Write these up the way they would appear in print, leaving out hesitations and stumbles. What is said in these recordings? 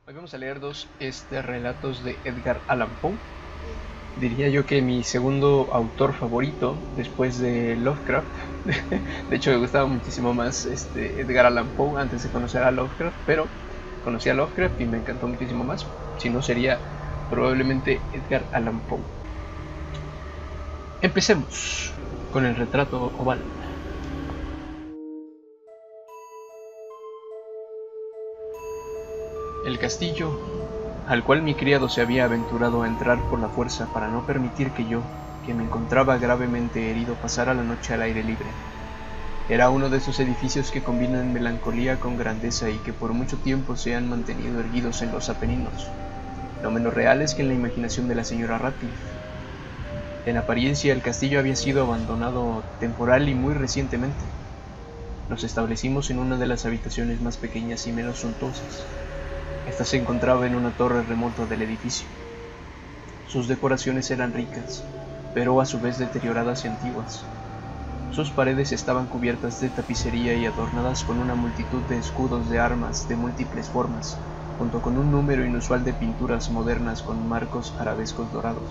Hoy vamos a leer dos relatos de Edgar Allan Poe. Diría yo que mi segundo autor favorito después de Lovecraft. De hecho, me gustaba muchísimo más Edgar Allan Poe antes de conocer a Lovecraft, pero conocí a Lovecraft y me encantó muchísimo más. Si no, sería probablemente Edgar Allan Poe. Empecemos con el retrato oval. El castillo, al cual mi criado se había aventurado a entrar por la fuerza para no permitir que yo, que me encontraba gravemente herido, pasara la noche al aire libre. Era uno de esos edificios que combinan melancolía con grandeza y que por mucho tiempo se han mantenido erguidos en los Apeninos, no menos reales que en la imaginación de la señora Ratcliffe. En apariencia el castillo había sido abandonado temporal y muy recientemente. Nos establecimos en una de las habitaciones más pequeñas y menos suntuosas. Esta se encontraba en una torre remota del edificio. Sus decoraciones eran ricas, pero a su vez deterioradas y antiguas. Sus paredes estaban cubiertas de tapicería y adornadas con una multitud de escudos de armas de múltiples formas, junto con un número inusual de pinturas modernas con marcos arabescos dorados.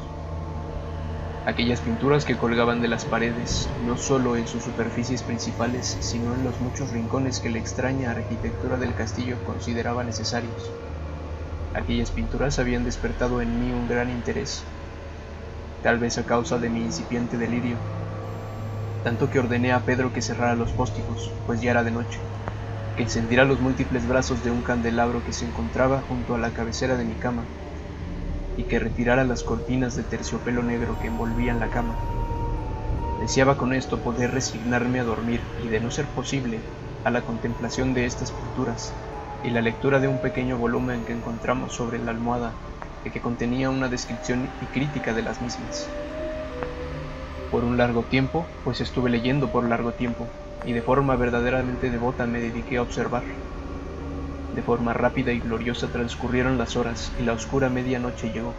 Aquellas pinturas que colgaban de las paredes, no solo en sus superficies principales, sino en los muchos rincones que la extraña arquitectura del castillo consideraba necesarios. Aquellas pinturas habían despertado en mí un gran interés, tal vez a causa de mi incipiente delirio, tanto que ordené a Pedro que cerrara los póstigos, pues ya era de noche, que encendiera los múltiples brazos de un candelabro que se encontraba junto a la cabecera de mi cama, y que retirara las cortinas de terciopelo negro que envolvían la cama. Deseaba con esto poder resignarme a dormir y, de no ser posible, a la contemplación de estas pinturas y la lectura de un pequeño volumen que encontramos sobre la almohada y que contenía una descripción y crítica de las mismas. Por un largo tiempo, pues estuve leyendo por largo tiempo, y de forma verdaderamente devota me dediqué a observar. De forma rápida y gloriosa transcurrieron las horas y la oscura medianoche llegó.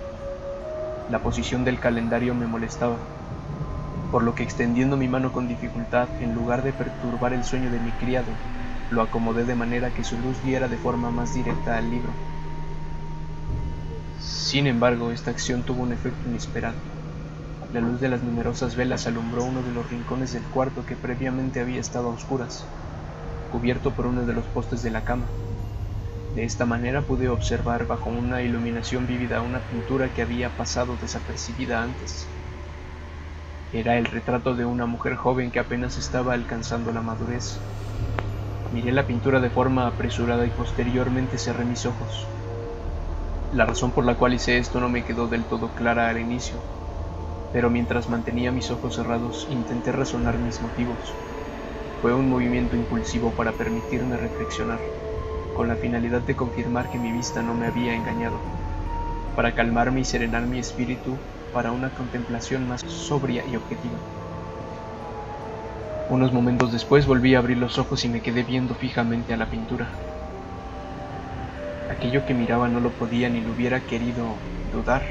La posición del calendario me molestaba, por lo que extendiendo mi mano con dificultad, en lugar de perturbar el sueño de mi criado, lo acomodé de manera que su luz diera de forma más directa al libro. Sin embargo, esta acción tuvo un efecto inesperado. La luz de las numerosas velas alumbró uno de los rincones del cuarto que previamente había estado a oscuras, cubierto por uno de los postes de la cama. De esta manera pude observar bajo una iluminación vívida una pintura que había pasado desapercibida antes. Era el retrato de una mujer joven que apenas estaba alcanzando la madurez. Miré la pintura de forma apresurada y posteriormente cerré mis ojos. La razón por la cual hice esto no me quedó del todo clara al inicio, pero mientras mantenía mis ojos cerrados intenté razonar mis motivos. Fue un movimiento impulsivo para permitirme reflexionar, con la finalidad de confirmar que mi vista no me había engañado, para calmarme y serenar mi espíritu para una contemplación más sobria y objetiva. Unos momentos después volví a abrir los ojos y me quedé viendo fijamente a la pintura. Aquello que miraba no lo podía ni lo hubiera querido dudar,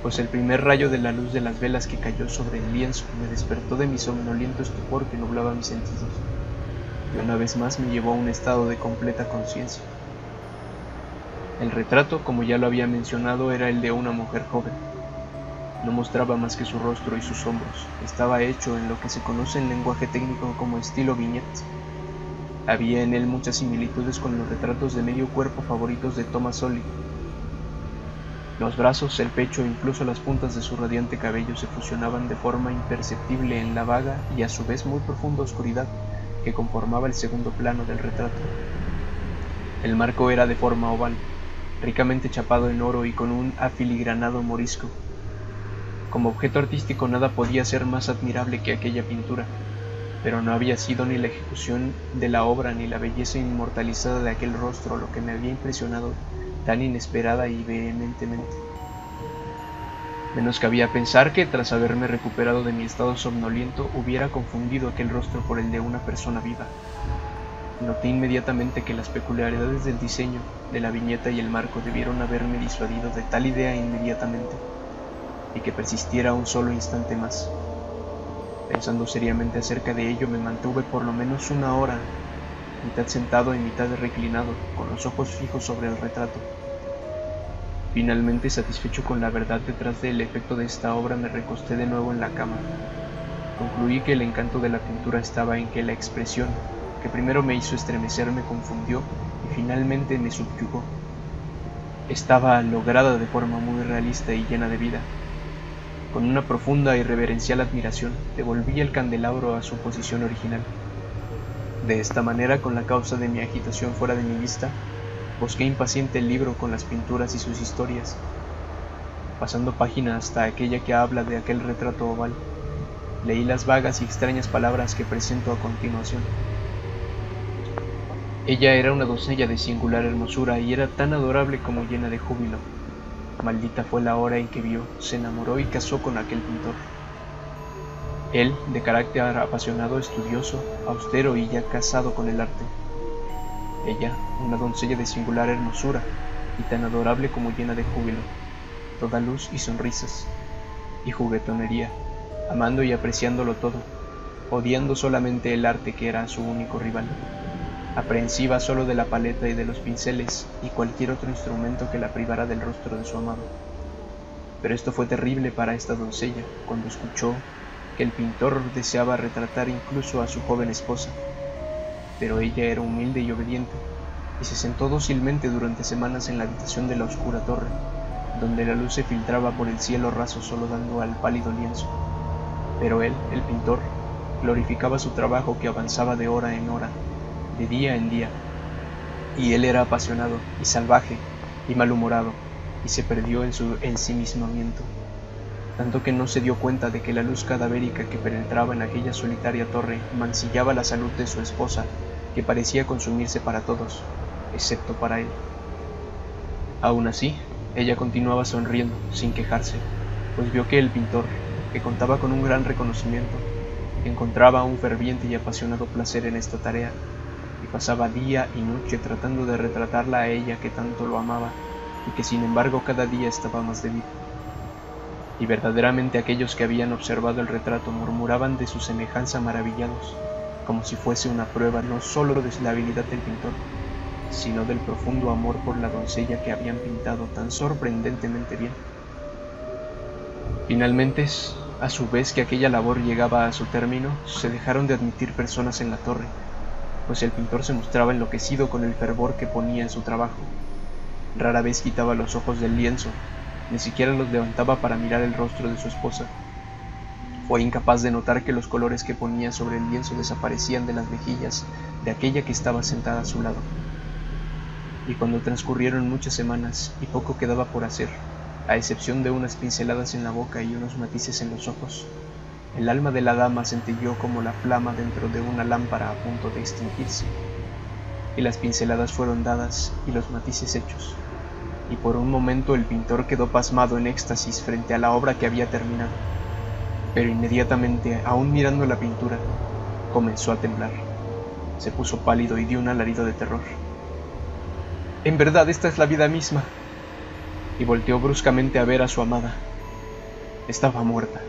pues el primer rayo de la luz de las velas que cayó sobre el lienzo me despertó de mi somnoliento estupor que nublaba mis sentidos, y una vez más me llevó a un estado de completa conciencia. El retrato, como ya lo había mencionado, era el de una mujer joven. No mostraba más que su rostro y sus hombros. Estaba hecho en lo que se conoce en lenguaje técnico como estilo vignette. Había en él muchas similitudes con los retratos de medio cuerpo favoritos de Thomas Sully. Los brazos, el pecho e incluso las puntas de su radiante cabello se fusionaban de forma imperceptible en la vaga y a su vez muy profunda oscuridad que conformaba el segundo plano del retrato. El marco era de forma oval, ricamente chapado en oro y con un afiligranado morisco. Como objeto artístico nada podía ser más admirable que aquella pintura, pero no había sido ni la ejecución de la obra ni la belleza inmortalizada de aquel rostro lo que me había impresionado tan inesperada y vehementemente. Menos cabía pensar que, tras haberme recuperado de mi estado somnoliento, hubiera confundido aquel rostro por el de una persona viva. Noté inmediatamente que las peculiaridades del diseño, de la viñeta y el marco debieron haberme disuadido de tal idea inmediatamente, y que persistiera un solo instante más. Pensando seriamente acerca de ello, me mantuve por lo menos una hora, mitad sentado y mitad reclinado, con los ojos fijos sobre el retrato, Finalmente, satisfecho con la verdad detrás del efecto de esta obra, me recosté de nuevo en la cama. Concluí que el encanto de la pintura estaba en que la expresión, que primero me hizo estremecer, me confundió y finalmente me subyugó. Estaba lograda de forma muy realista y llena de vida. Con una profunda y reverencial admiración, devolví el candelabro a su posición original. De esta manera, con la causa de mi agitación fuera de mi vista, busqué impaciente el libro con las pinturas y sus historias, pasando página hasta aquella que habla de aquel retrato oval. Leí las vagas y extrañas palabras que presento a continuación. Ella era una doncella de singular hermosura y era tan adorable como llena de júbilo. Maldita fue la hora en que vio, se enamoró y casó con aquel pintor. Él, de carácter apasionado, estudioso, austero y ya casado con el arte. Ella, una doncella de singular hermosura y tan adorable como llena de júbilo, toda luz y sonrisas, y juguetonería, amando y apreciándolo todo, odiando solamente el arte que era su único rival, aprehensiva solo de la paleta y de los pinceles y cualquier otro instrumento que la privara del rostro de su amado. Pero esto fue terrible para esta doncella cuando escuchó que el pintor deseaba retratar incluso a su joven esposa. Pero ella era humilde y obediente, y se sentó dócilmente durante semanas en la habitación de la oscura torre, donde la luz se filtraba por el cielo raso solo dando al pálido lienzo. Pero él, el pintor, glorificaba su trabajo que avanzaba de hora en hora, de día en día, y él era apasionado y salvaje y malhumorado, y se perdió en su ensimismamiento, tanto que no se dio cuenta de que la luz cadavérica que penetraba en aquella solitaria torre mancillaba la salud de su esposa, que parecía consumirse para todos, excepto para él. Aún así, ella continuaba sonriendo, sin quejarse, pues vio que el pintor, que contaba con un gran reconocimiento, encontraba un ferviente y apasionado placer en esta tarea, y pasaba día y noche tratando de retratarla a ella que tanto lo amaba, y que sin embargo cada día estaba más débil. Y verdaderamente aquellos que habían observado el retrato murmuraban de su semejanza maravillados, como si fuese una prueba no sólo de la habilidad del pintor, sino del profundo amor por la doncella que habían pintado tan sorprendentemente bien. Finalmente, a su vez que aquella labor llegaba a su término, se dejaron de admitir personas en la torre, pues el pintor se mostraba enloquecido con el fervor que ponía en su trabajo. Rara vez quitaba los ojos del lienzo, ni siquiera los levantaba para mirar el rostro de su esposa. Fue incapaz de notar que los colores que ponía sobre el lienzo desaparecían de las mejillas de aquella que estaba sentada a su lado. Y cuando transcurrieron muchas semanas y poco quedaba por hacer, a excepción de unas pinceladas en la boca y unos matices en los ojos, el alma de la dama centelleó como la flama dentro de una lámpara a punto de extinguirse, y las pinceladas fueron dadas y los matices hechos, y por un momento el pintor quedó pasmado en éxtasis frente a la obra que había terminado, pero inmediatamente, aún mirando la pintura, comenzó a temblar, se puso pálido y dio un alarido de terror. «En verdad, esta es la vida misma», y volteó bruscamente a ver a su amada. Estaba muerta.